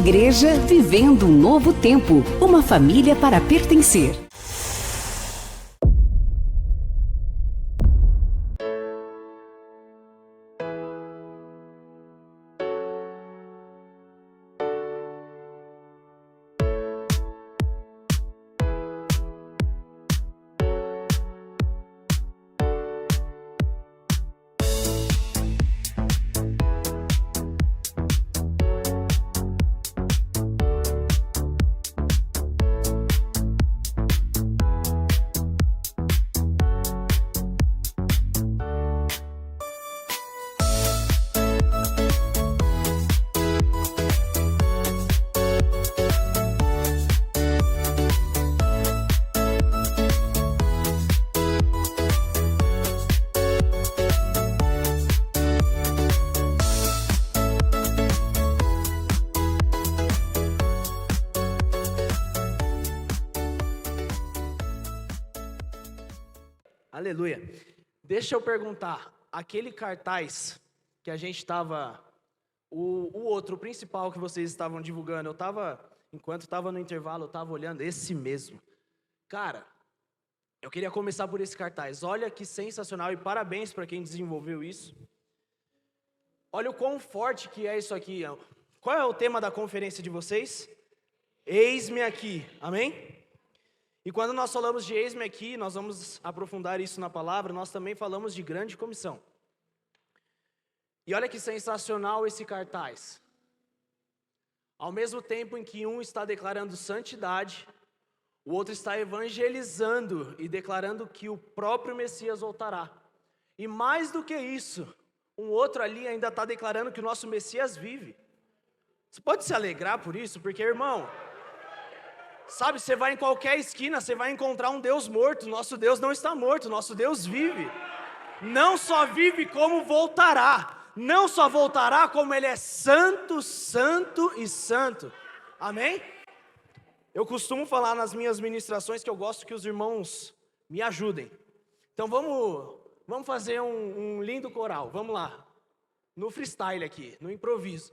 Igreja vivendo um novo tempo, uma família para pertencer. Aleluia. Deixa eu perguntar, aquele cartaz que a gente estava, o outro, o principal que vocês estavam divulgando, enquanto estava no intervalo, eu estava olhando, esse mesmo. Cara, eu queria começar por esse cartaz. Olha que sensacional e parabéns para quem desenvolveu isso. Olha o quão forte que é isso aqui. Qual é o tema da conferência de vocês? Eis-me aqui, amém? E quando nós falamos de eis-me aqui, nós vamos aprofundar isso na palavra, nós também falamos de grande comissão. E olha que sensacional esse cartaz. Ao mesmo tempo em que um está declarando santidade, o outro está evangelizando e declarando que o próprio Messias voltará. E mais do que isso, um outro ali ainda está declarando que o nosso Messias vive. Você pode se alegrar por isso? Porque, irmão, sabe, você vai em qualquer esquina, você vai encontrar um Deus morto. Nosso Deus não está morto, nosso Deus vive. Não só vive, como voltará. Não só voltará, como Ele é santo, santo e santo. Amém? Eu costumo falar nas minhas ministrações que eu gosto que os irmãos me ajudem. Então vamos fazer um lindo coral, vamos lá. No freestyle aqui, no improviso.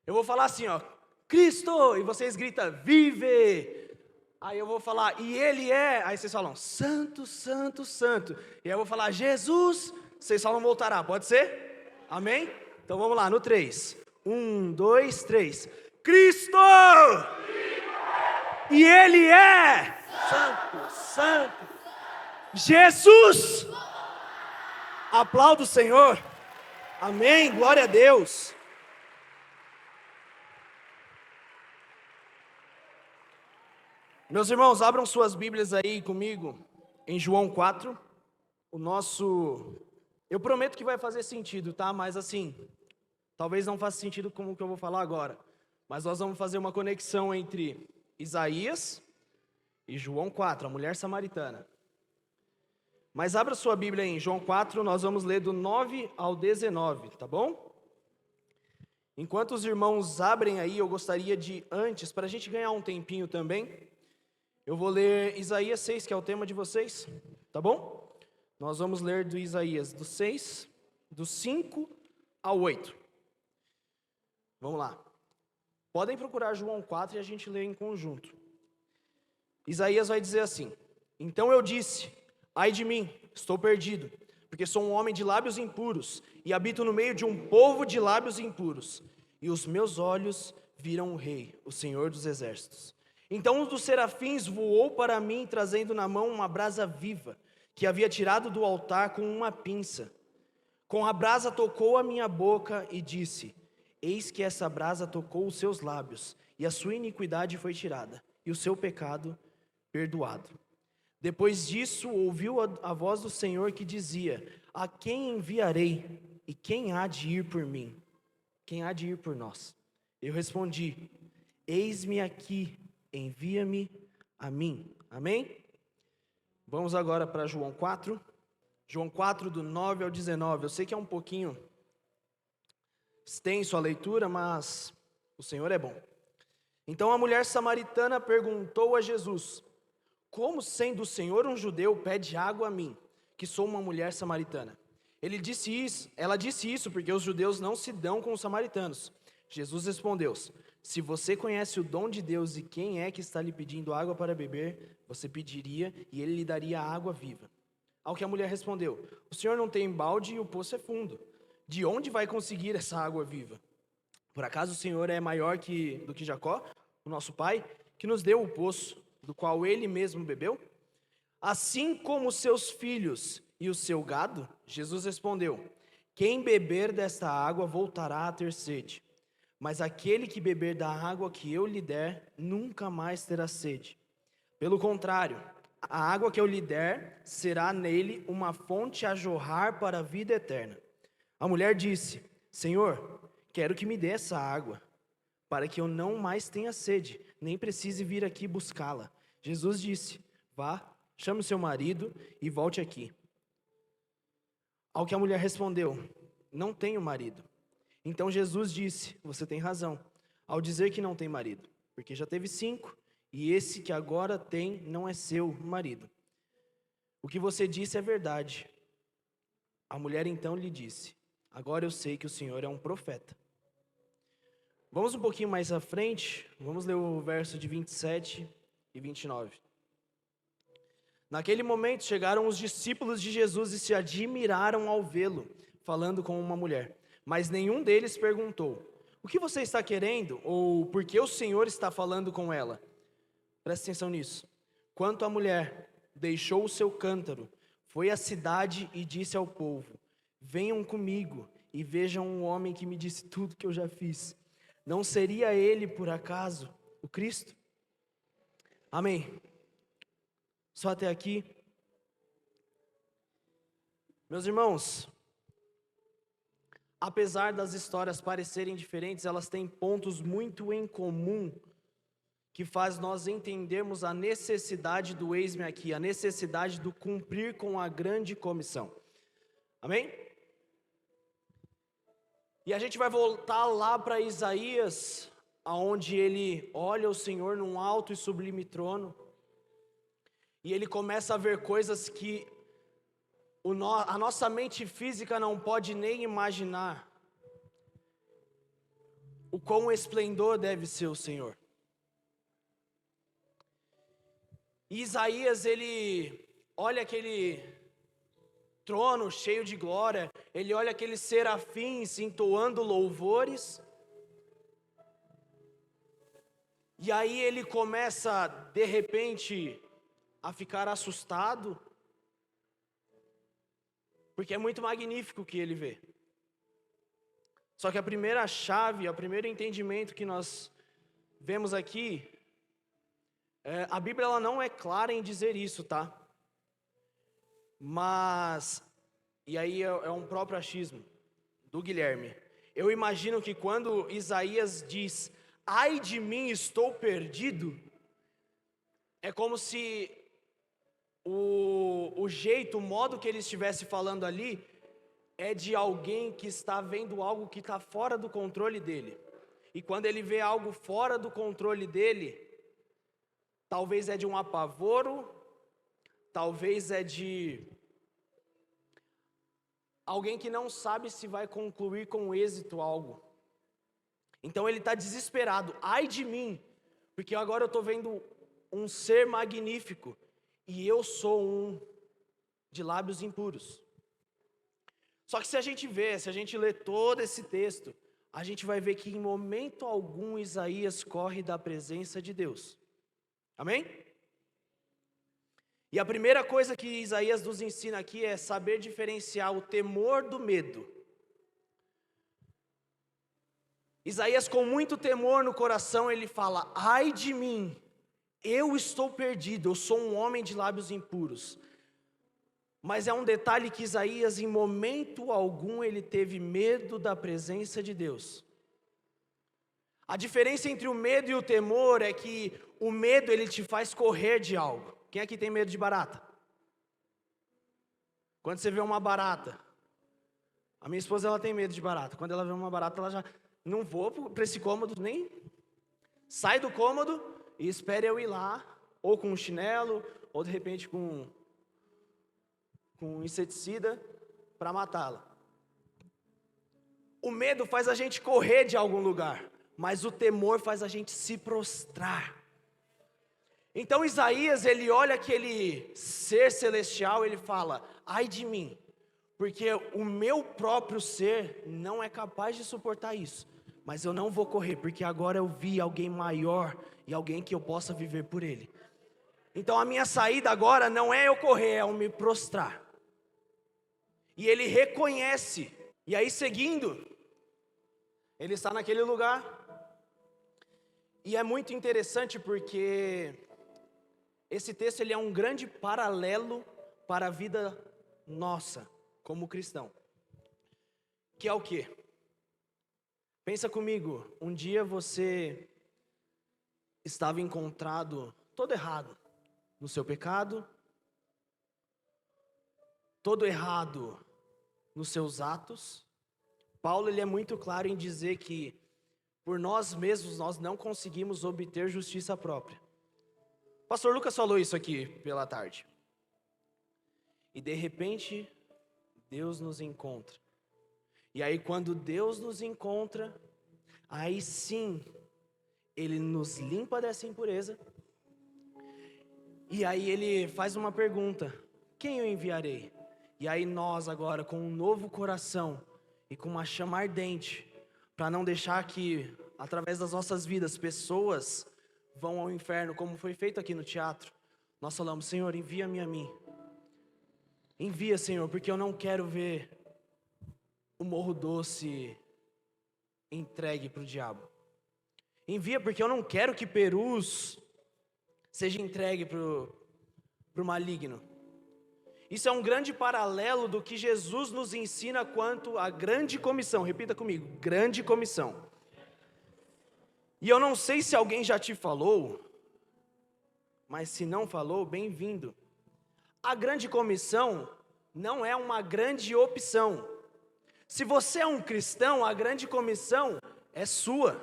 Eu vou falar assim, ó. Cristo, e vocês gritam, vive! Aí eu vou falar, e Ele é, aí vocês falam, santo, santo, santo. E aí eu vou falar, Jesus, vocês falam, voltará, pode ser? Amém? Então vamos lá, no 3. 1, 2, 3. Cristo! E Ele é santo, santo. Jesus! Aplauda o Senhor. Amém, glória a Deus. Meus irmãos, abram suas Bíblias aí comigo, em João 4, eu prometo que vai fazer sentido, tá? Mas assim, talvez não faça sentido como o que eu vou falar agora, mas nós vamos fazer uma conexão entre Isaías e João 4, a mulher samaritana. Mas abra sua Bíblia aí em João 4, nós vamos ler do 9 ao 19, tá bom? Enquanto os irmãos abrem aí, eu gostaria de, antes, para a gente ganhar um tempinho também, eu vou ler Isaías 6, que é o tema de vocês, tá bom? Nós vamos ler do Isaías do 6, do 5 ao 8. Vamos lá. Podem procurar João 4 e a gente lê em conjunto. Isaías vai dizer assim: Então eu disse, ai de mim, estou perdido, porque sou um homem de lábios impuros, e habito no meio de um povo de lábios impuros, e os meus olhos viram o Rei, o Senhor dos Exércitos. Então um dos serafins voou para mim, trazendo na mão uma brasa viva, que havia tirado do altar com uma pinça. Com a brasa tocou a minha boca e disse, eis que essa brasa tocou os seus lábios, e a sua iniquidade foi tirada, e o seu pecado perdoado. Depois disso, ouviu a voz do Senhor que dizia, a quem enviarei, e quem há de ir por mim? Quem há de ir por nós? Eu respondi, eis-me aqui, envia-me a mim. Amém? Vamos agora para João 4. João 4, do 9 ao 19. Eu sei que é um pouquinho extenso a leitura, mas o Senhor é bom. Então a mulher samaritana perguntou a Jesus, como sendo o Senhor um judeu, pede água a mim, que sou uma mulher samaritana? Ela disse isso porque os judeus não se dão com os samaritanos. Jesus respondeu: se você conhece o dom de Deus e quem é que está lhe pedindo água para beber, você pediria e ele lhe daria água viva. Ao que a mulher respondeu: o senhor não tem balde e o poço é fundo. De onde vai conseguir essa água viva? Por acaso o senhor é maior do que Jacó, o nosso pai, que nos deu o poço, do qual ele mesmo bebeu? Assim como os seus filhos e o seu gado? Jesus respondeu: quem beber desta água voltará a ter sede. Mas aquele que beber da água que eu lhe der, nunca mais terá sede. Pelo contrário, a água que eu lhe der será nele uma fonte a jorrar para a vida eterna. A mulher disse: Senhor, quero que me dê essa água, para que eu não mais tenha sede, nem precise vir aqui buscá-la. Jesus disse: vá, chame o seu marido e volte aqui. Ao que a mulher respondeu: não tenho marido. Então Jesus disse: você tem razão, ao dizer que não tem marido, porque já teve 5, e esse que agora tem não é seu marido. O que você disse é verdade. A mulher então lhe disse: agora eu sei que o Senhor é um profeta. Vamos um pouquinho mais à frente, vamos ler o verso de 27 e 29. Naquele momento chegaram os discípulos de Jesus e se admiraram ao vê-lo, falando com uma mulher. Mas nenhum deles perguntou: o que você está querendo? Ou por que o Senhor está falando com ela? Presta atenção nisso. Quanto à mulher, deixou o seu cântaro, foi à cidade e disse ao povo: venham comigo e vejam um homem que me disse tudo que eu já fiz. Não seria ele, por acaso, o Cristo? Amém. Só até aqui. Meus irmãos, apesar das histórias parecerem diferentes, elas têm pontos muito em comum que faz nós entendermos a necessidade do eis-me aqui, a necessidade do cumprir com a grande comissão. Amém? E a gente vai voltar lá para Isaías, aonde ele olha o Senhor num alto e sublime trono, e ele começa a ver coisas que a nossa mente física não pode nem imaginar. O quão esplendor deve ser o Senhor. E Isaías, ele olha aquele trono cheio de glória, ele olha aqueles serafins entoando louvores, e aí ele começa, de repente, a ficar assustado, porque é muito magnífico o que ele vê. Só que a primeira chave, o primeiro entendimento que nós vemos aqui, a Bíblia ela não é clara em dizer isso, tá? Mas, e aí é um próprio achismo do Guilherme. Eu imagino que quando Isaías diz: ai de mim, estou perdido, é como se o jeito, o modo que ele estivesse falando ali é de alguém que está vendo algo que está fora do controle dele. E quando ele vê algo fora do controle dele, talvez é de um apavoro, talvez é de alguém que não sabe se vai concluir com êxito algo. Então ele está desesperado: ai de mim, porque agora eu estou vendo um ser magnífico, e eu sou um de lábios impuros. Só que se a gente lê todo esse texto, a gente vai ver que em momento algum Isaías corre da presença de Deus. Amém? E a primeira coisa que Isaías nos ensina aqui é saber diferenciar o temor do medo. Isaías, com muito temor no coração, ele fala: ai de mim, eu estou perdido, eu sou um homem de lábios impuros. Mas é um detalhe que Isaías, em momento algum, ele teve medo da presença de Deus. A diferença entre o medo e o temor é que o medo, ele te faz correr de algo. Quem aqui tem medo de barata? Quando você vê uma barata, a minha esposa, ela tem medo de barata. Quando ela vê uma barata, ela já: não vou para esse cômodo, nem sai do cômodo e espere eu ir lá, ou com um chinelo, ou de repente com inseticida, para matá-la. O medo faz a gente correr de algum lugar, mas o temor faz a gente se prostrar. Então Isaías, ele olha aquele ser celestial, ele fala: ai de mim, porque o meu próprio ser não é capaz de suportar isso. Mas eu não vou correr, porque agora eu vi alguém maior e alguém que eu possa viver por ele. Então a minha saída agora não é eu correr, é eu me prostrar. E ele reconhece, e aí seguindo, ele está naquele lugar. E é muito interessante porque esse texto ele é um grande paralelo para a vida nossa, como cristão. Que é o quê? Pensa comigo, um dia você estava encontrado todo errado no seu pecado, todo errado nos seus atos. Paulo ele é muito claro em dizer que por nós mesmos nós não conseguimos obter justiça própria. O pastor Lucas falou isso aqui pela tarde. E de repente, Deus nos encontra. E aí quando Deus nos encontra, aí sim, Ele nos limpa dessa impureza. E aí Ele faz uma pergunta: quem eu enviarei? E aí nós agora, com um novo coração e com uma chama ardente, para não deixar que, através das nossas vidas, pessoas vão ao inferno, como foi feito aqui no teatro, nós falamos: Senhor, envia-me a mim. Envia, Senhor, porque eu não quero ver o Morro Doce entregue para o diabo. Envia porque eu não quero que Perus seja entregue para o maligno. Isso é um grande paralelo do que Jesus nos ensina quanto à grande comissão. Repita comigo: grande comissão. E eu não sei se alguém já te falou, mas se não falou, bem-vindo. A grande comissão não é uma grande opção. Se você é um cristão, a grande comissão é sua.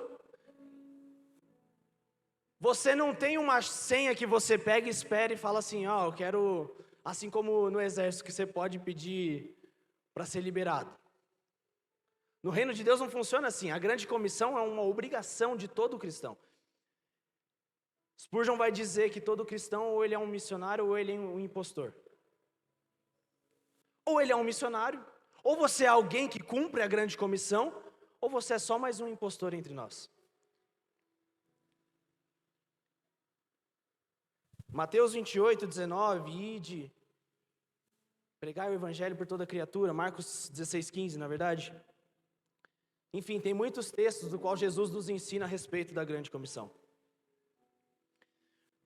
Você não tem uma senha que você pega e espera e fala assim: ó, eu quero, assim como no exército, que você pode pedir para ser liberado. No reino de Deus não funciona assim. A grande comissão é uma obrigação de todo cristão. Spurgeon vai dizer que todo cristão, ou ele é um missionário, ou ele é um impostor. Ou ele é um missionário, ou você é alguém que cumpre a grande comissão, ou você é só mais um impostor entre nós. Mateus 28, 19, ide, pregai o evangelho por toda criatura. Marcos 16, 15, na verdade. Enfim, tem muitos textos do qual Jesus nos ensina a respeito da grande comissão.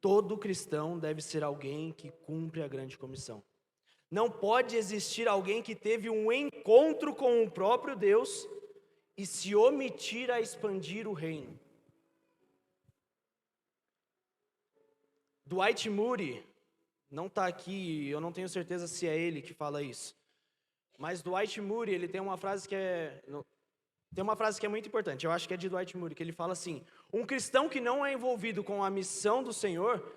Todo cristão deve ser alguém que cumpre a grande comissão. Não pode existir alguém que teve um encontro com o próprio Deus e se omitir a expandir o reino. Dwight Moody, não está aqui, eu não tenho certeza se é ele que fala isso, mas Dwight Moody, ele tem uma frase que é muito importante, eu acho que é de Dwight Moody, que ele fala assim: um cristão que não é envolvido com a missão do Senhor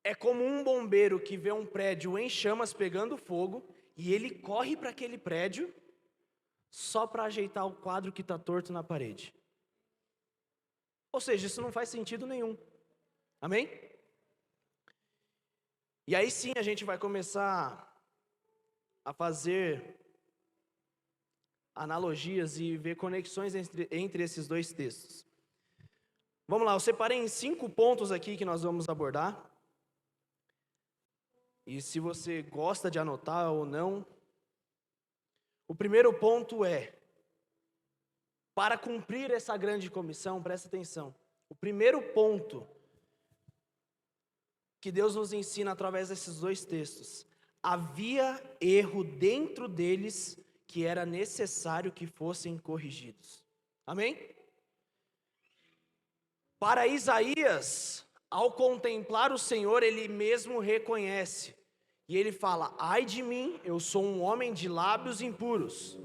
é como um bombeiro que vê um prédio em chamas pegando fogo e ele corre para aquele prédio só para ajeitar o quadro que está torto na parede. Ou seja, isso não faz sentido nenhum. Amém? E aí sim a gente vai começar a fazer analogias e ver conexões entre esses dois textos. Vamos lá, eu separei em 5 pontos aqui que nós vamos abordar. E se você gosta de anotar ou não, o primeiro ponto é: para cumprir essa grande comissão, presta atenção. O primeiro ponto que Deus nos ensina através desses 2 textos: havia erro dentro deles que era necessário que fossem corrigidos. Amém? Para Isaías, ao contemplar o Senhor, ele mesmo reconhece. E ele fala: ai de mim, eu sou um homem de lábios impuros.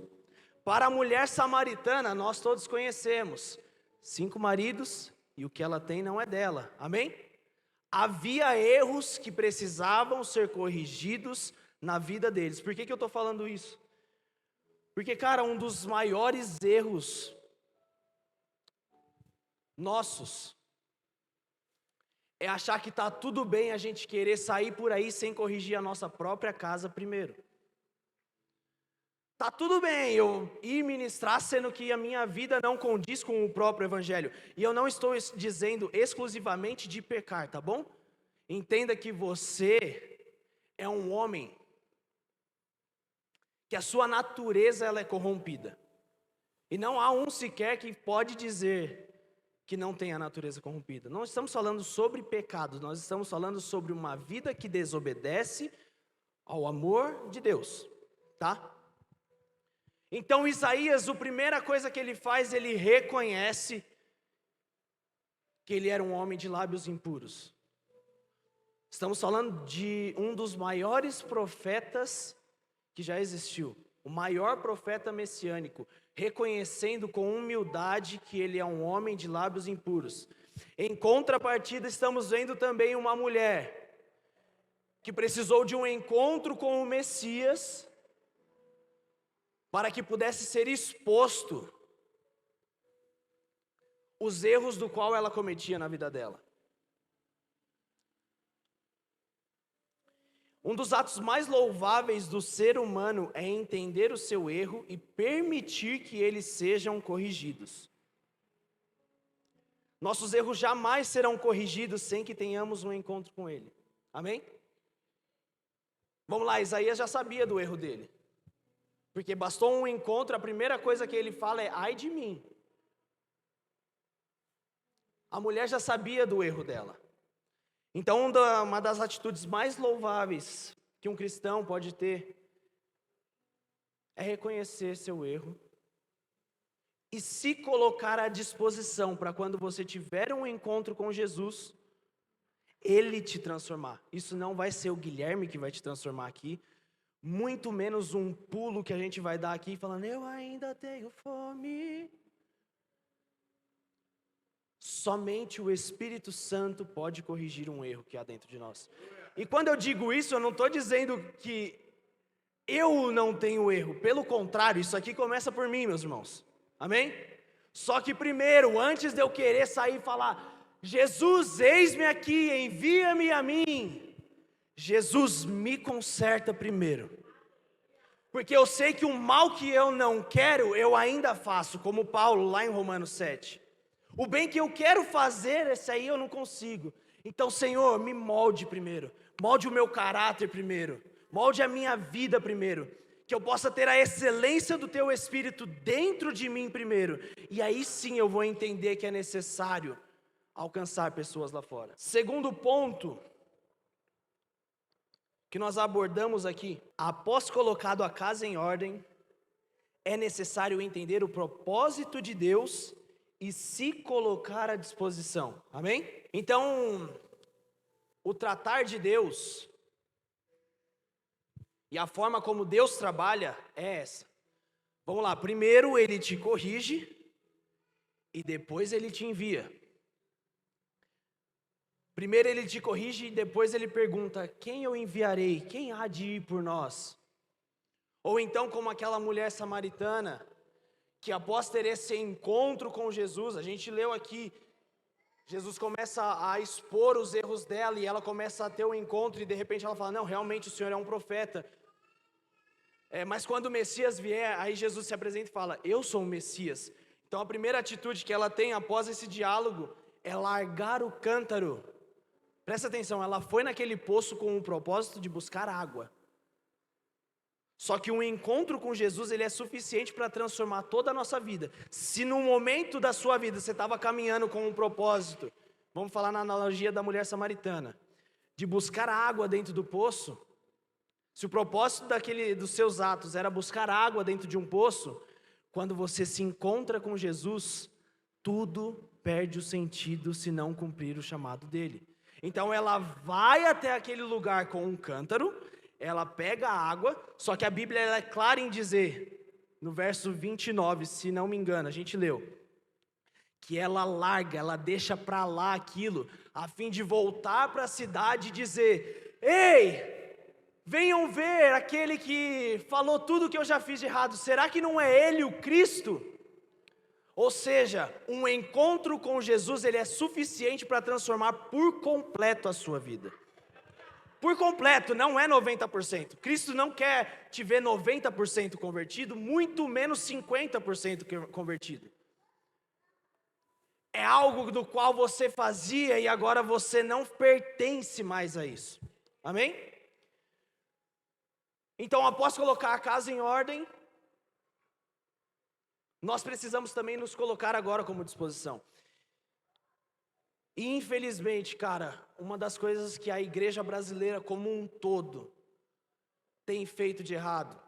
Para a mulher samaritana, nós todos conhecemos: 5 maridos e o que ela tem não é dela. Amém? Havia erros que precisavam ser corrigidos na vida deles. Por que eu estou falando isso? Porque, cara, um dos maiores erros nossos é achar que tá tudo bem a gente querer sair por aí sem corrigir a nossa própria casa primeiro. Tá tudo bem eu ir ministrar, sendo que a minha vida não condiz com o próprio evangelho. E eu não estou dizendo exclusivamente de pecar, tá bom? Entenda que você é um homem que a sua natureza ela é corrompida. E não há um sequer que pode dizer que não tem a natureza corrompida. Não estamos falando sobre pecado, nós estamos falando sobre uma vida que desobedece ao amor de Deus, tá? Então Isaías, a primeira coisa que ele faz, ele reconhece que ele era um homem de lábios impuros. Estamos falando de um dos maiores profetas que já existiu, o maior profeta messiânico, reconhecendo com humildade que ele é um homem de lábios impuros. Em contrapartida, estamos vendo também uma mulher que precisou de um encontro com o Messias para que pudesse ser exposto os erros do qual ela cometia na vida dela. Um dos atos mais louváveis do ser humano é entender o seu erro e permitir que eles sejam corrigidos. Nossos erros jamais serão corrigidos sem que tenhamos um encontro com Ele. Amém? Vamos lá, Isaías já sabia do erro dele. Porque bastou um encontro, a primeira coisa que ele fala é: ai de mim. A mulher já sabia do erro dela. Então, uma das atitudes mais louváveis que um cristão pode ter é reconhecer seu erro e se colocar à disposição para quando você tiver um encontro com Jesus, Ele te transformar. Isso não vai ser o Guilherme que vai te transformar aqui, muito menos um pulo que a gente vai dar aqui falando: eu ainda tenho fome. Somente o Espírito Santo pode corrigir um erro que há dentro de nós. E quando eu digo isso, eu não estou dizendo que eu não tenho erro. Pelo contrário, isso aqui começa por mim, meus irmãos. Amém? Só que primeiro, antes de eu querer sair e falar: Jesus, eis-me aqui, envia-me a mim, Jesus me conserta primeiro. Porque eu sei que o mal que eu não quero, eu ainda faço, como Paulo lá em Romanos 7. O bem que eu quero fazer, esse aí eu não consigo. Então, Senhor, me molde primeiro. Molde o meu caráter primeiro. Molde a minha vida primeiro. Que eu possa ter a excelência do Teu Espírito dentro de mim primeiro. E aí sim eu vou entender que é necessário alcançar pessoas lá fora. Segundo ponto que nós abordamos aqui: após colocado a casa em ordem, é necessário entender o propósito de Deus e se colocar à disposição. Amém? Então, o tratar de Deus e a forma como Deus trabalha é essa. Vamos lá, primeiro Ele te corrige e depois Ele te envia. Primeiro Ele te corrige e depois Ele pergunta: quem eu enviarei? Quem há de ir por nós? Ou então, como aquela mulher samaritana, que após ter esse encontro com Jesus, a gente leu aqui, Jesus começa a expor os erros dela e ela começa a ter um encontro e de repente ela fala: não, realmente o Senhor é um profeta. Mas quando o Messias vier, aí Jesus se apresenta e fala: eu sou o Messias. Então a primeira atitude que ela tem após esse diálogo é largar o cântaro. Presta atenção, ela foi naquele poço com o propósito de buscar água. Só que um encontro com Jesus, ele é suficiente para transformar toda a nossa vida. Se no momento da sua vida você estava caminhando com um propósito, vamos falar na analogia da mulher samaritana, de buscar água dentro do poço, se o propósito dos seus atos era buscar água dentro de um poço, quando você se encontra com Jesus, tudo perde o sentido se não cumprir o chamado dele. Então ela vai até aquele lugar com um cântaro, ela pega a água, só que a Bíblia ela é clara em dizer, no verso 29, se não me engano, a gente leu, que ela larga, ela deixa para lá aquilo, a fim de voltar para a cidade e dizer: ei, venham ver aquele que falou tudo que eu já fiz de errado, será que não é ele o Cristo? Ou seja, um encontro com Jesus, ele é suficiente para transformar por completo a sua vida. Por completo, não é 90%. Cristo não quer te ver 90% convertido, muito menos 50% convertido. É algo do qual você fazia e agora você não pertence mais a isso. Amém? Então, após colocar a casa em ordem, nós precisamos também nos colocar agora como disposição. E infelizmente, cara, uma das coisas que a igreja brasileira como um todo tem feito de errado.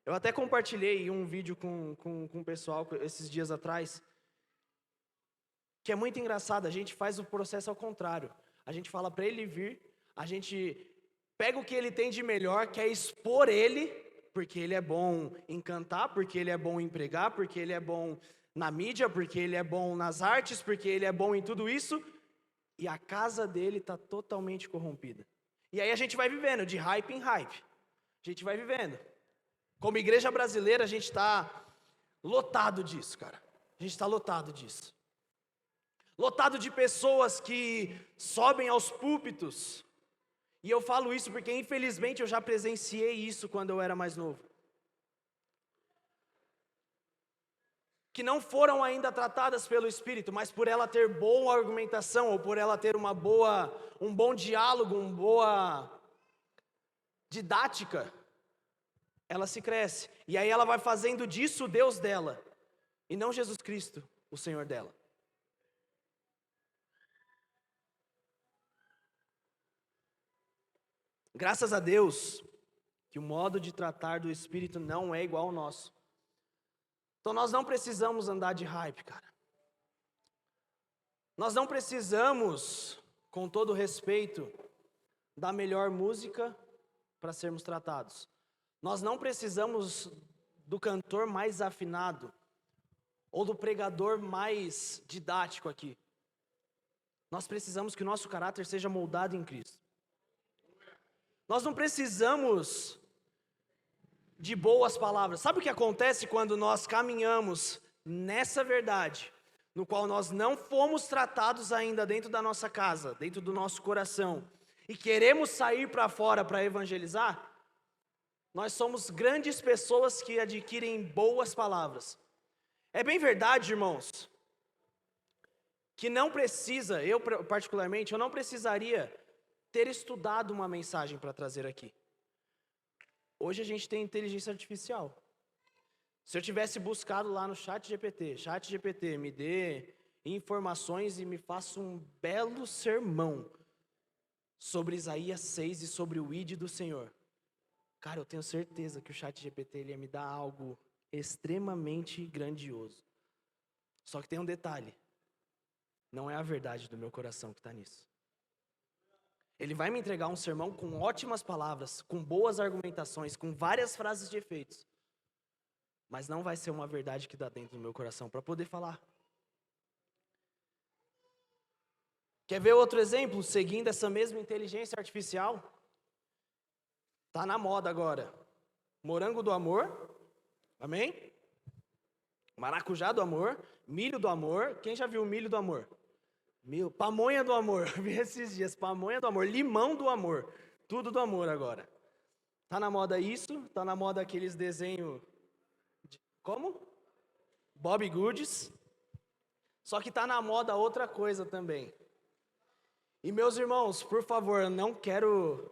Eu até compartilhei um vídeo com o pessoal esses dias atrás, que é muito engraçado. A gente faz o processo ao contrário. A gente fala para ele vir, a gente pega o que ele tem de melhor, que é expor ele, porque ele é bom em cantar, porque ele é bom em pregar, porque ele é bom na mídia, porque ele é bom nas artes, porque ele é bom em tudo isso, e a casa dele está totalmente corrompida. E aí a gente vai vivendo, de hype em hype. A gente vai vivendo. Como igreja brasileira, a gente está lotado disso, cara. A gente está lotado disso. Lotado de pessoas que sobem aos púlpitos. E eu falo isso porque, infelizmente, eu já presenciei isso quando eu era mais novo. Que não foram ainda tratadas pelo Espírito, mas por ela ter boa argumentação, ou por ela ter um bom diálogo, uma boa didática, ela se cresce. E aí ela vai fazendo disso o Deus dela, e não Jesus Cristo, o Senhor dela. Graças a Deus, que o modo de tratar do Espírito não é igual ao nosso. Então nós não precisamos andar de hype, cara. Nós não precisamos, com todo respeito, da melhor música para sermos tratados. Nós não precisamos do cantor mais afinado, ou do pregador mais didático aqui. Nós precisamos que o nosso caráter seja moldado em Cristo. Nós não precisamos de boas palavras. Sabe o que acontece quando nós caminhamos nessa verdade, no qual nós não fomos tratados ainda dentro da nossa casa, dentro do nosso coração, e queremos sair para fora para evangelizar? Nós somos grandes pessoas que adquirem boas palavras. É bem verdade, irmãos, que não precisa, eu particularmente, eu não precisaria ter estudado uma mensagem para trazer aqui. Hoje a gente tem inteligência artificial. Se eu tivesse buscado lá no ChatGPT, me dê informações e me faça um belo sermão sobre Isaías 6 e sobre o ID do Senhor. Cara, eu tenho certeza que o ChatGPT ele ia me dar algo extremamente grandioso. Só que tem um detalhe. Não é a verdade do meu coração que está nisso. Ele vai me entregar um sermão com ótimas palavras, com boas argumentações, com várias frases de efeitos. Mas não vai ser uma verdade que dá dentro do meu coração para poder falar. Quer ver outro exemplo? Seguindo essa mesma inteligência artificial? Tá na moda agora. Morango do amor. Amém? Maracujá do amor. Milho do amor. Quem já viu o milho do amor? Pamonha do amor, vi esses dias, pamonha do amor, limão do amor, tudo do amor agora. Tá na moda isso, tá na moda aqueles desenhos, como? Bob Goods, só que tá na moda outra coisa também. E meus irmãos, por favor, eu não quero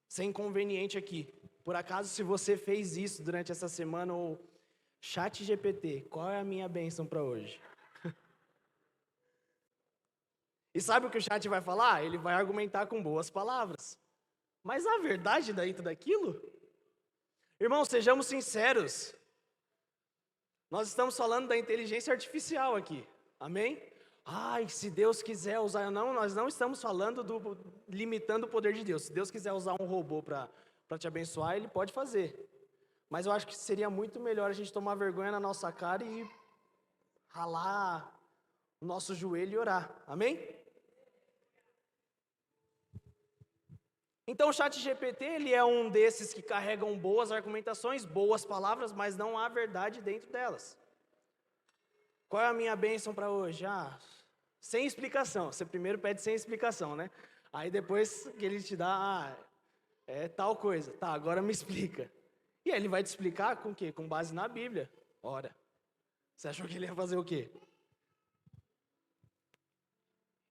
ser inconveniente aqui. Por acaso, se você fez isso durante essa semana, ou ChatGPT, qual é a minha bênção para hoje? E sabe o que o chat vai falar? Ele vai argumentar com boas palavras. Mas a verdade dentro daquilo? Irmãos, sejamos sinceros. Nós estamos falando da inteligência artificial aqui. Amém? Ai, se Deus quiser usar... Não, nós não estamos falando limitando o poder de Deus. Se Deus quiser usar um robô para te abençoar, Ele pode fazer. Mas eu acho que seria muito melhor a gente tomar vergonha na nossa cara e ralar o nosso joelho e orar. Amém? Então o ChatGPT, ele é um desses que carregam boas argumentações, boas palavras, mas não há verdade dentro delas. Qual é a minha bênção para hoje? Sem explicação. Você primeiro pede sem explicação, né? Aí depois que ele te dá, é tal coisa. Tá, agora me explica. E aí ele vai te explicar com o quê? Com base na Bíblia. Ora, você achou que ele ia fazer o quê?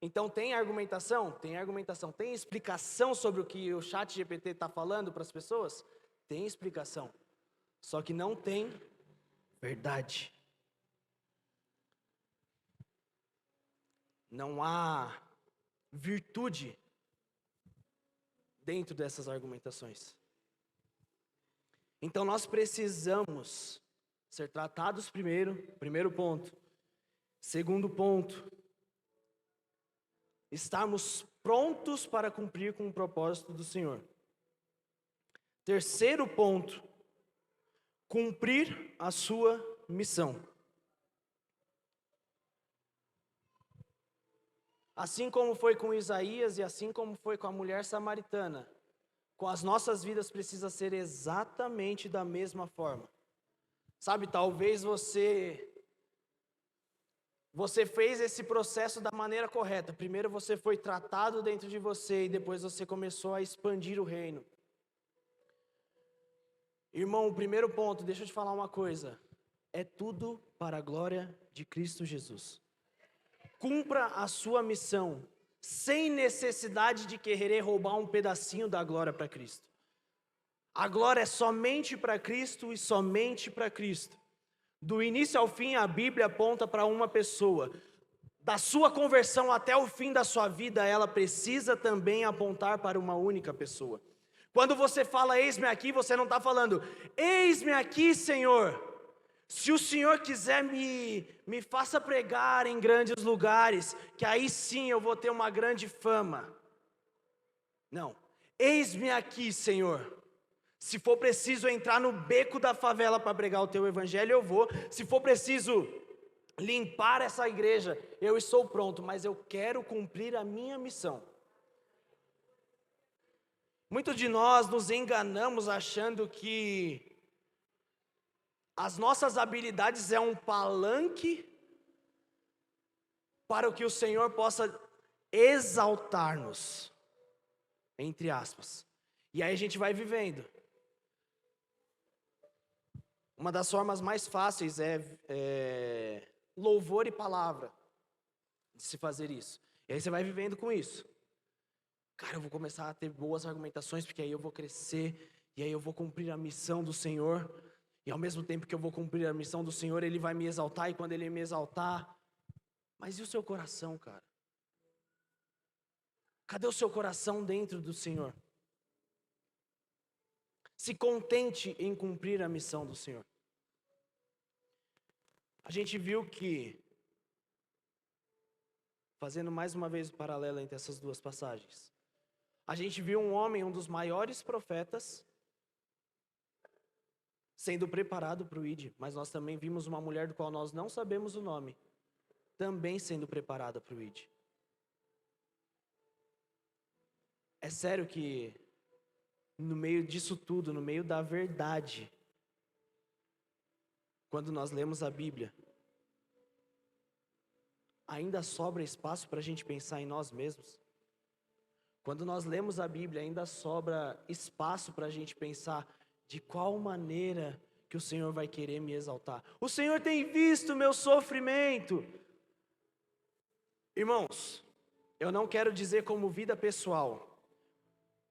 Então tem argumentação? Tem argumentação. Tem explicação sobre o que o ChatGPT está falando para as pessoas? Tem explicação. Só que não tem verdade. Não há virtude dentro dessas argumentações. Então nós precisamos ser tratados primeiro ponto. Segundo ponto, estarmos prontos para cumprir com o propósito do Senhor. Terceiro ponto, cumprir a sua missão. Assim como foi com Isaías e assim como foi com a mulher samaritana, com as nossas vidas precisa ser exatamente da mesma forma. Sabe, talvez você fez esse processo da maneira correta. Primeiro você foi tratado dentro de você e depois você começou a expandir o reino. Irmão, o primeiro ponto, deixa eu te falar uma coisa. É tudo para a glória de Cristo Jesus. Cumpra a sua missão, sem necessidade de querer roubar um pedacinho da glória para Cristo. A glória é somente para Cristo e somente para Cristo. Do início ao fim, a Bíblia aponta para uma pessoa. Da sua conversão até o fim da sua vida, ela precisa também apontar para uma única pessoa. Quando você fala, eis-me aqui, você não está falando, eis-me aqui, Senhor. Se o Senhor quiser, me faça pregar em grandes lugares, que aí sim eu vou ter uma grande fama. Não, eis-me aqui, Senhor. Se for preciso entrar no beco da favela para pregar o teu evangelho, eu vou. Se for preciso limpar essa igreja, eu estou pronto, mas eu quero cumprir a minha missão. Muitos de nós nos enganamos achando que as nossas habilidades é um palanque para o que o Senhor possa exaltar-nos, entre aspas. E aí a gente vai vivendo. Uma das formas mais fáceis é louvor e palavra, de se fazer isso. E aí você vai vivendo com isso. Cara, eu vou começar a ter boas argumentações, porque aí eu vou crescer, e aí eu vou cumprir a missão do Senhor. E ao mesmo tempo que eu vou cumprir a missão do Senhor, Ele vai me exaltar, e quando Ele me exaltar... Mas e o seu coração, cara? Cadê o seu coração dentro do Senhor? Se contente em cumprir a missão do Senhor. A gente viu que, fazendo mais uma vez o paralelo entre essas duas passagens, a gente viu um homem, um dos maiores profetas, sendo preparado para o ID, mas nós também vimos uma mulher do qual nós não sabemos o nome, também sendo preparada para o ID. É sério que no meio disso tudo, no meio da verdade, quando nós lemos a Bíblia, ainda sobra espaço para a gente pensar em nós mesmos? Quando nós lemos a Bíblia, ainda sobra espaço para a gente pensar de qual maneira que o Senhor vai querer me exaltar. O Senhor tem visto o meu sofrimento. Irmãos, eu não quero dizer como vida pessoal,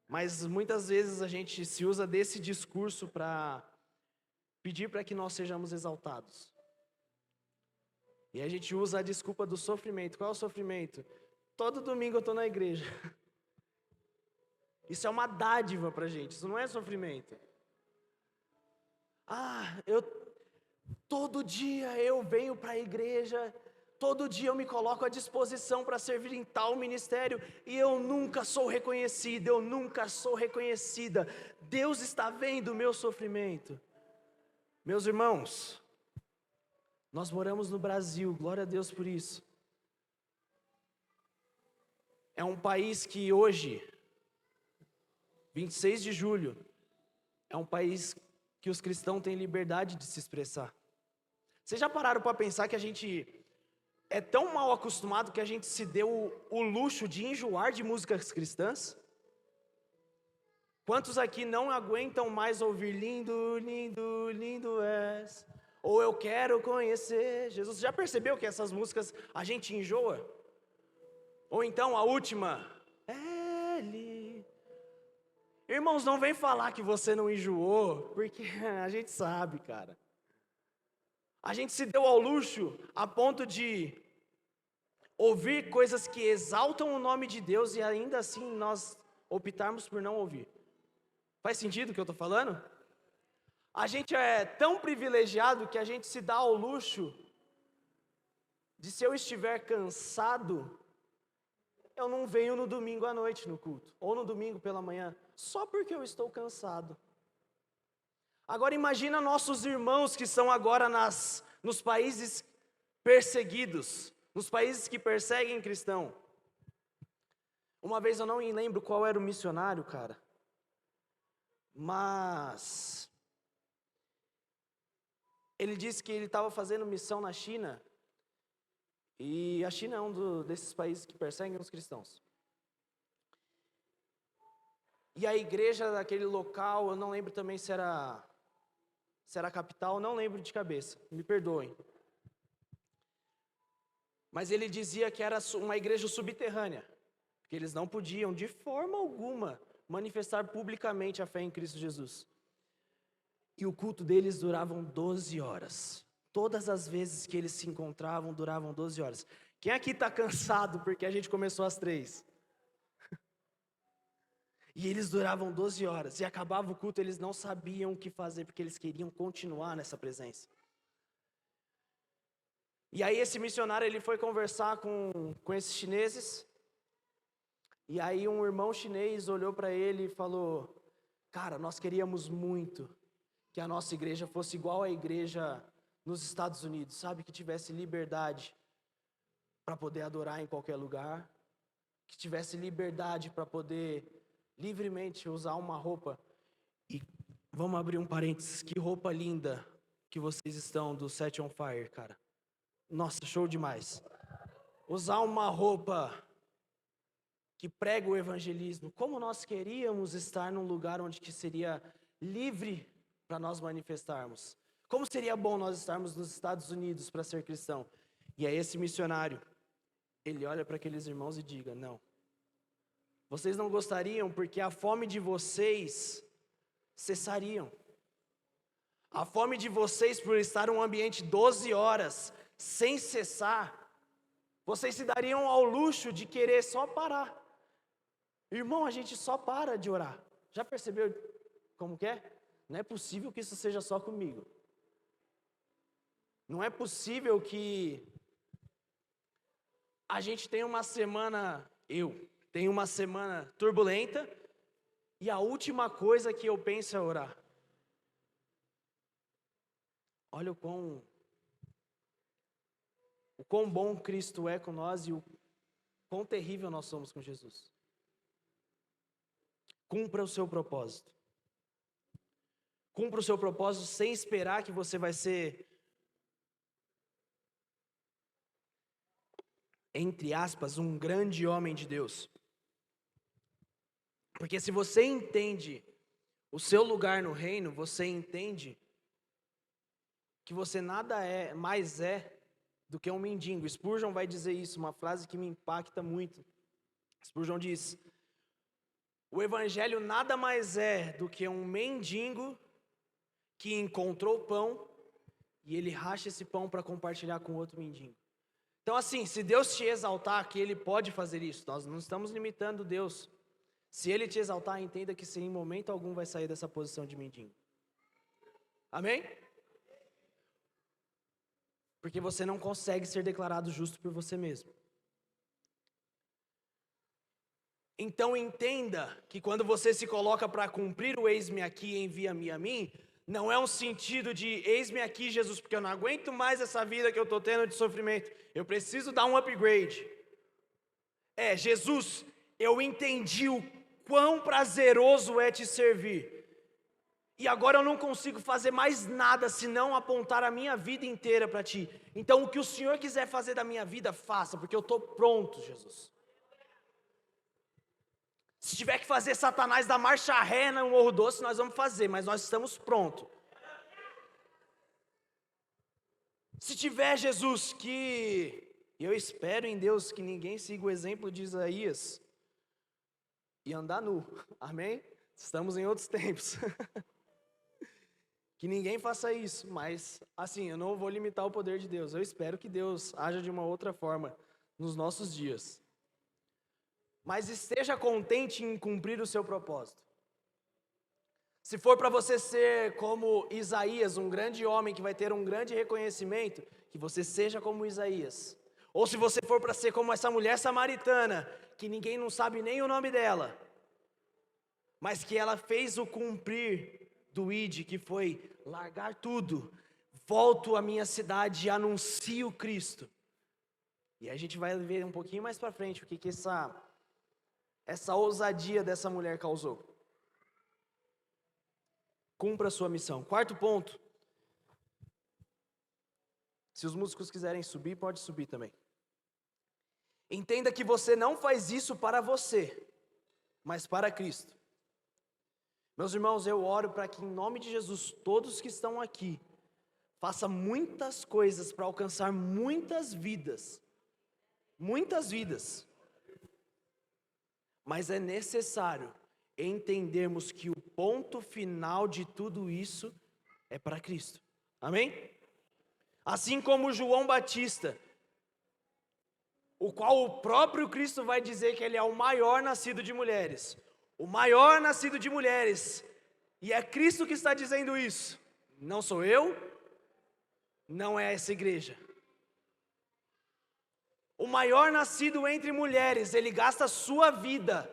mas muitas vezes a gente se usa desse discurso para pedir para que nós sejamos exaltados. E a gente usa a desculpa do sofrimento. Qual é o sofrimento? Todo domingo eu estou na igreja. Isso é uma dádiva para a gente, isso não é sofrimento. Todo dia eu venho para a igreja, todo dia eu me coloco à disposição para servir em tal ministério e eu nunca sou reconhecido, eu nunca sou reconhecida. Deus está vendo o meu sofrimento. Meus irmãos, nós moramos no Brasil, glória a Deus por isso. É um país que hoje 26 de julho é um país que os cristãos têm liberdade de se expressar. Vocês já pararam para pensar que a gente é tão mal acostumado que a gente se deu o luxo de enjoar de músicas cristãs? Quantos aqui não aguentam mais ouvir lindo, lindo, lindo és? Ou eu quero conhecer Jesus? Já percebeu que essas músicas a gente enjoa? Ou então a última, Ele. Irmãos, não vem falar que você não enjoou, porque a gente sabe, cara. A gente se deu ao luxo a ponto de ouvir coisas que exaltam o nome de Deus e ainda assim nós optarmos por não ouvir. Faz sentido o que eu estou falando? A gente é tão privilegiado que a gente se dá ao luxo de, se eu estiver cansado, eu não venho no domingo à noite no culto, ou no domingo pela manhã, só porque eu estou cansado. Agora imagina nossos irmãos que são agora nos países perseguidos, nos países que perseguem cristão. Uma vez eu não me lembro qual era o missionário, cara, mas ele disse que ele estava fazendo missão na China, e a China é um desses países que perseguem os cristãos. E a igreja daquele local, eu não lembro também se era a capital, não lembro de cabeça, me perdoem. Mas ele dizia que era uma igreja subterrânea, porque eles não podiam de forma alguma manifestar publicamente a fé em Cristo Jesus. E o culto deles duravam 12 horas. Todas as vezes que eles se encontravam, duravam 12 horas. Quem aqui está cansado porque a gente começou às 3? E eles duravam 12 horas. E acabava o culto, eles não sabiam o que fazer, porque eles queriam continuar nessa presença. E aí esse missionário, ele foi conversar com esses chineses. E aí um irmão chinês olhou para ele e falou: cara, nós queríamos muito que a nossa igreja fosse igual à igreja nos Estados Unidos, sabe? Que tivesse liberdade para poder adorar em qualquer lugar, que tivesse liberdade para poder livremente usar uma roupa. E vamos abrir um parênteses, que roupa linda que vocês estão do Set on Fire, cara. Nossa, show demais. Usar uma roupa que prega o evangelismo. Como nós queríamos estar num lugar onde que seria livre para nós manifestarmos. Como seria bom nós estarmos nos Estados Unidos para ser cristão. E aí esse missionário, ele olha para aqueles irmãos e diga: não, vocês não gostariam porque a fome de vocês cessariam. A fome de vocês por estar em um ambiente 12 horas, sem cessar, vocês se dariam ao luxo de querer só parar. Irmão, a gente só para de orar. Já percebeu como que é? Não é possível que isso seja só comigo. Não é possível que a gente tenha uma semana, tenho uma semana turbulenta, e a última coisa que eu penso é orar. Olha o quão bom Cristo é com nós e o quão terrível nós somos com Jesus. Cumpra o seu propósito. Cumpra o seu propósito sem esperar que você vai ser, entre aspas, um grande homem de Deus. Porque se você entende o seu lugar no reino, você entende que você nada mais é do que um mendigo. Spurgeon vai dizer isso, uma frase que me impacta muito. Spurgeon diz: o evangelho nada mais é do que um mendigo que encontrou pão e ele racha esse pão para compartilhar com outro mendigo. Então assim, se Deus te exaltar, que Ele pode fazer isso, nós não estamos limitando Deus. Se Ele te exaltar, entenda que em momento algum vai sair dessa posição de mendigo. Amém? Porque você não consegue ser declarado justo por você mesmo. Então entenda que quando você se coloca para cumprir o eis-me aqui, envia-me a mim, não é um sentido de eis-me aqui, Jesus, porque eu não aguento mais essa vida que eu estou tendo de sofrimento. Eu preciso dar um upgrade. Jesus, eu entendi o quão prazeroso é te servir. E agora eu não consigo fazer mais nada senão apontar a minha vida inteira para ti. Então o que o Senhor quiser fazer da minha vida, faça, porque eu estou pronto, Jesus. Se tiver que fazer Satanás dar marcha ré no Morro Doce, nós vamos fazer, mas nós estamos prontos. Se tiver, Jesus, eu espero em Deus que ninguém siga o exemplo de Isaías e andar nu, amém? Estamos em outros tempos. Que ninguém faça isso, mas assim, eu não vou limitar o poder de Deus. Eu espero que Deus haja de uma outra forma nos nossos dias. Mas esteja contente em cumprir o seu propósito. Se for para você ser como Isaías, um grande homem que vai ter um grande reconhecimento, que você seja como Isaías. Ou se você for para ser como essa mulher samaritana, que ninguém não sabe nem o nome dela, mas que ela fez o cumprir do ID, que foi largar tudo, volto à minha cidade e anuncio Cristo. E a gente vai ver um pouquinho mais para frente o que essa ousadia dessa mulher causou. Cumpra a sua missão. Quarto ponto. Se os músicos quiserem subir, pode subir também. Entenda que você não faz isso para você, mas para Cristo. Meus irmãos, eu oro para que em nome de Jesus, todos que estão aqui, façam muitas coisas para alcançar muitas vidas. Muitas vidas. Mas é necessário entendermos que o ponto final de tudo isso é para Cristo. Amém? Assim como João Batista, o qual o próprio Cristo vai dizer que ele é o maior nascido de mulheres. O maior nascido de mulheres. E é Cristo que está dizendo isso. Não sou eu, não é essa igreja. O maior nascido entre mulheres, ele gasta a sua vida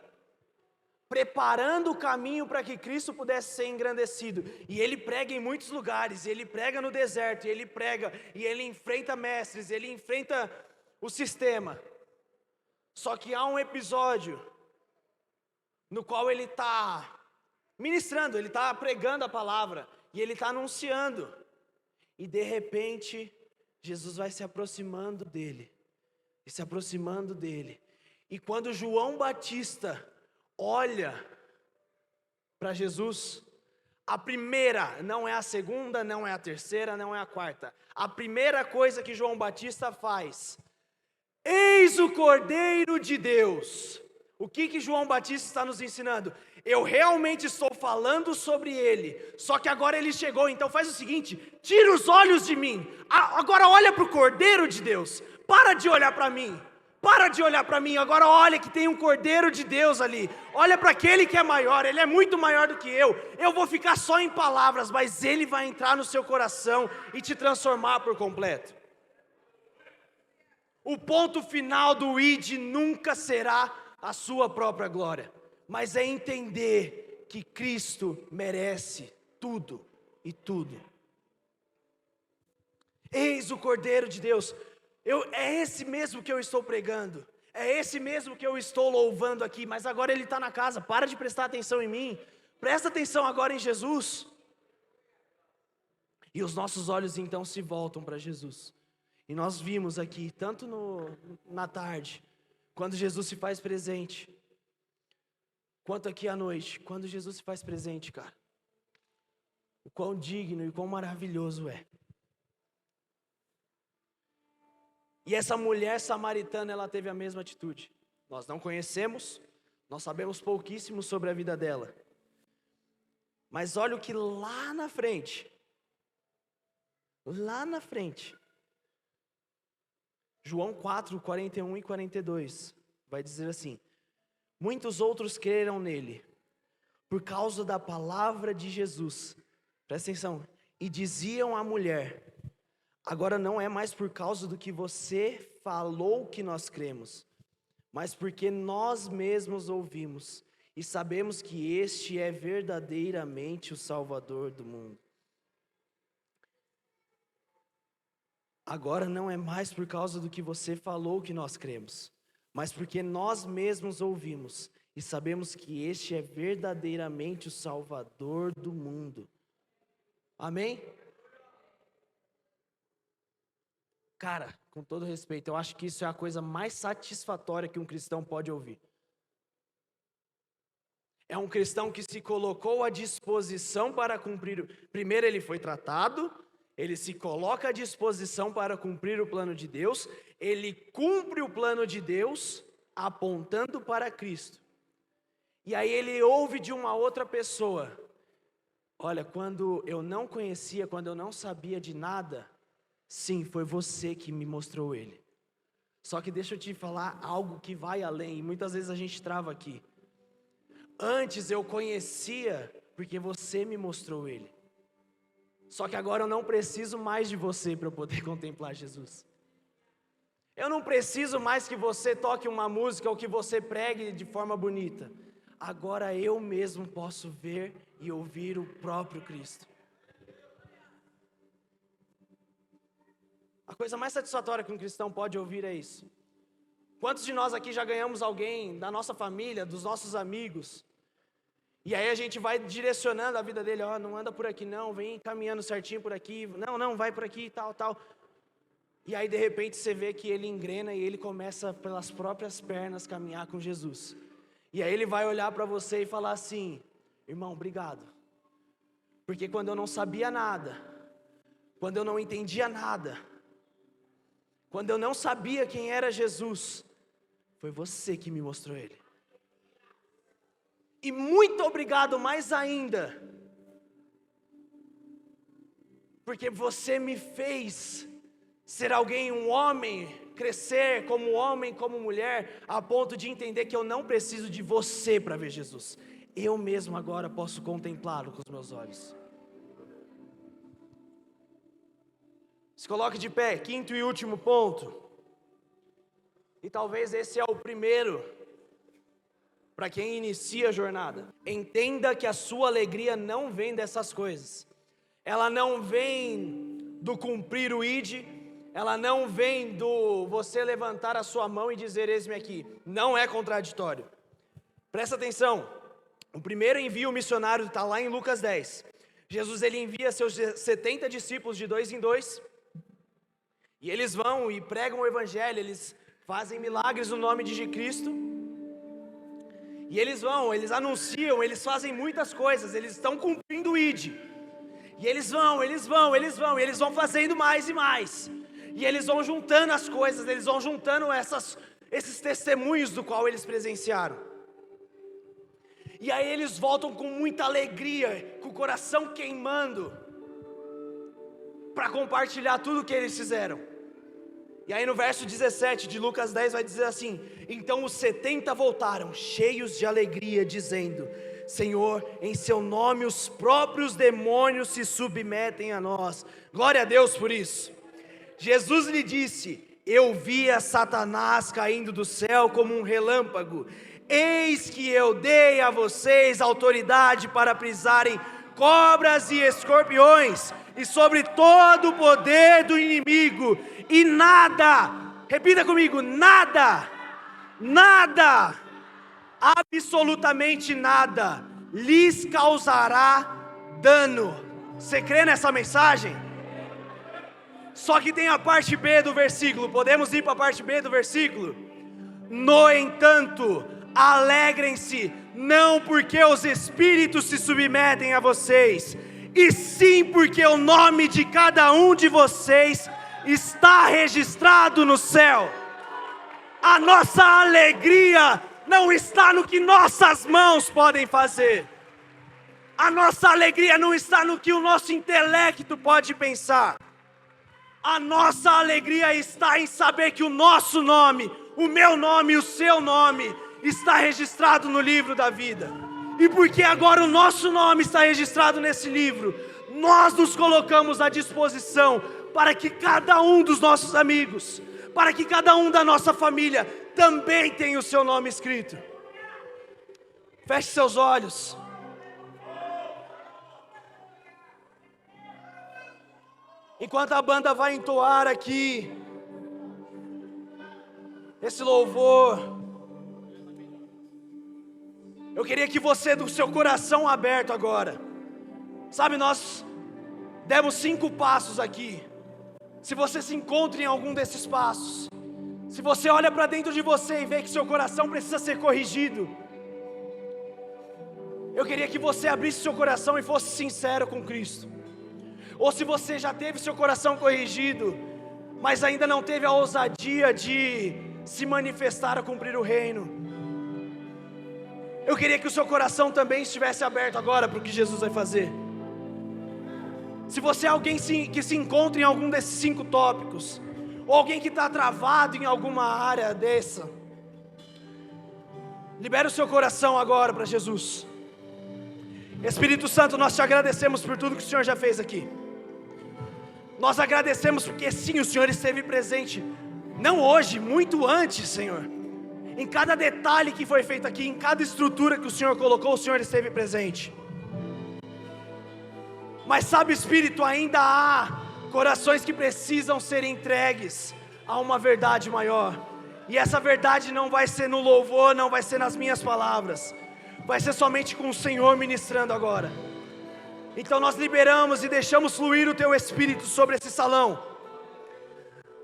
preparando o caminho para que Cristo pudesse ser engrandecido. E ele prega em muitos lugares, ele prega no deserto, ele prega, e ele enfrenta mestres, ele enfrenta o sistema. Só que há um episódio no qual ele está ministrando, ele está pregando a palavra, e ele está anunciando. E de repente, Jesus vai se aproximando dele, e se aproximando dele. E quando João Batista olha para Jesus, a primeira, não é a segunda, não é a terceira, não é a quarta. A primeira coisa que João Batista faz: eis o Cordeiro de Deus. O que João Batista está nos ensinando? Eu realmente estou falando sobre ele, só que agora ele chegou, então faz o seguinte: tira os olhos de mim, agora olha para o Cordeiro de Deus, para de olhar para mim. Para de olhar para mim, agora olha que tem um Cordeiro de Deus ali. Olha para aquele que é maior, ele é muito maior do que eu. Eu vou ficar só em palavras, mas ele vai entrar no seu coração e te transformar por completo. O ponto final do ID nunca será a sua própria glória, mas é entender que Cristo merece tudo e tudo. Eis o Cordeiro de Deus. É esse mesmo que eu estou pregando, é esse mesmo que eu estou louvando aqui, mas agora ele está na casa. Para de prestar atenção em mim, presta atenção agora em Jesus. E os nossos olhos então se voltam para Jesus. E nós vimos aqui, tanto na tarde, quando Jesus se faz presente, quanto aqui à noite, quando Jesus se faz presente, cara, o quão digno e quão maravilhoso é. E essa mulher samaritana, ela teve a mesma atitude. Nós não conhecemos, nós sabemos pouquíssimo sobre a vida dela. Mas olha o que lá na frente, João 4, 41 e 42, vai dizer assim: muitos outros creram nele, por causa da palavra de Jesus. Presta atenção. E diziam à mulher: agora não é mais por causa do que você falou que nós cremos, mas porque nós mesmos ouvimos e sabemos que este é verdadeiramente o Salvador do mundo. Agora não é mais por causa do que você falou que nós cremos, mas porque nós mesmos ouvimos e e sabemos que este é verdadeiramente o Salvador do mundo. Amém? Cara, com todo respeito, eu acho que isso é a coisa mais satisfatória que um cristão pode ouvir. É um cristão que se colocou à disposição para cumprir. Primeiro ele foi tratado, ele se coloca à disposição para cumprir o plano de Deus, ele cumpre o plano de Deus apontando para Cristo. E aí ele ouve de uma outra pessoa: olha, quando eu não conhecia, quando eu não sabia de nada, sim, foi você que me mostrou ele. Só que deixa eu te falar algo que vai além, e muitas vezes a gente trava aqui. Antes eu conhecia porque você me mostrou ele. Só que agora eu não preciso mais de você para eu poder contemplar Jesus. Eu não preciso mais que você toque uma música ou que você pregue de forma bonita. Agora eu mesmo posso ver e ouvir o próprio Cristo. A coisa mais satisfatória que um cristão pode ouvir é isso. Quantos de nós aqui já ganhamos alguém da nossa família, dos nossos amigos? E aí a gente vai direcionando a vida dele: ó, não anda por aqui não, vem caminhando certinho por aqui, não, vai por aqui, tal. E aí de repente você vê que ele engrena e ele começa pelas próprias pernas caminhar com Jesus. E aí ele vai olhar para você e falar assim: irmão, obrigado. Porque quando eu não sabia nada, quando eu não entendia nada, quando eu não sabia quem era Jesus, foi você que me mostrou ele. E muito obrigado mais ainda, porque você me fez ser alguém, um homem, crescer como homem, como mulher, a ponto de entender que eu não preciso de você para ver Jesus. Eu mesmo agora posso contemplá-lo com os meus olhos. Se coloque de pé, quinto e último ponto. E talvez esse é o primeiro, para quem inicia a jornada. Entenda que a sua alegria não vem dessas coisas. Ela não vem do cumprir o ID. Ela não vem do você levantar a sua mão e dizer: eis-me aqui. Não é contraditório. Presta atenção. O primeiro envio missionário está lá em Lucas 10. Jesus ele envia seus 70 discípulos de 2 em 2. E eles vão e pregam o evangelho. Eles fazem milagres no nome de Cristo. E eles vão, eles anunciam, eles fazem muitas coisas, eles estão cumprindo o ID. E eles vão, e eles vão fazendo mais e mais. E eles vão juntando as coisas, eles vão juntando esses testemunhos do qual eles presenciaram. E aí eles voltam com muita alegria, com o coração queimando, para compartilhar tudo o que eles fizeram. E aí no verso 17 de Lucas 10 vai dizer assim: então os 70 voltaram, cheios de alegria, dizendo: Senhor, em seu nome os próprios demônios se submetem a nós. Glória a Deus por isso. Jesus lhe disse: eu via Satanás caindo do céu como um relâmpago. Eis que eu dei a vocês autoridade para pisarem cobras e escorpiões, e sobre todo o poder do inimigo, e nada, repita comigo, nada, absolutamente nada, lhes causará dano. Você crê nessa mensagem? Só que tem a parte B do versículo, podemos ir para a parte B do versículo? No entanto, alegrem-se, não porque os espíritos se submetem a vocês, e sim porque o nome de cada um de vocês está registrado no céu. A nossa alegria não está no que nossas mãos podem fazer. A nossa alegria não está no que o nosso intelecto pode pensar. A nossa alegria está em saber que o nosso nome, o meu nome e o seu nome está registrado no livro da vida. E porque agora o nosso nome está registrado nesse livro, nós nos colocamos à disposição para que cada um dos nossos amigos, para que cada um da nossa família também tenha o seu nome escrito. Feche seus olhos. Enquanto a banda vai entoar aqui esse louvor, Eu queria que você, do seu coração aberto agora, sabe, nós demos 5 passos aqui. Se você se encontra em algum desses passos, se você olha para dentro de você e vê que seu coração precisa ser corrigido, eu queria que você abrisse seu coração e fosse sincero com Cristo. Ou se você já teve seu coração corrigido, mas ainda não teve a ousadia de se manifestar a cumprir o reino, eu queria que o seu coração também estivesse aberto agora para o que Jesus vai fazer. Se você é alguém que se encontra em algum desses 5 tópicos, ou alguém que está travado em alguma área dessa, libera o seu coração agora para Jesus. Espírito Santo, nós te agradecemos por tudo que o Senhor já fez aqui. Nós agradecemos porque sim, o Senhor esteve presente, não hoje, muito antes, Senhor. Em cada detalhe que foi feito aqui, em cada estrutura que o Senhor colocou, o Senhor esteve presente. Mas sabe, Espírito, ainda há corações que precisam ser entregues a uma verdade maior. E essa verdade não vai ser no louvor, não vai ser nas minhas palavras, vai ser somente com o Senhor ministrando agora. Então nós liberamos e deixamos fluir o Teu Espírito sobre esse salão.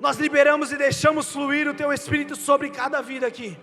Nós liberamos e deixamos fluir o Teu Espírito sobre cada vida aqui.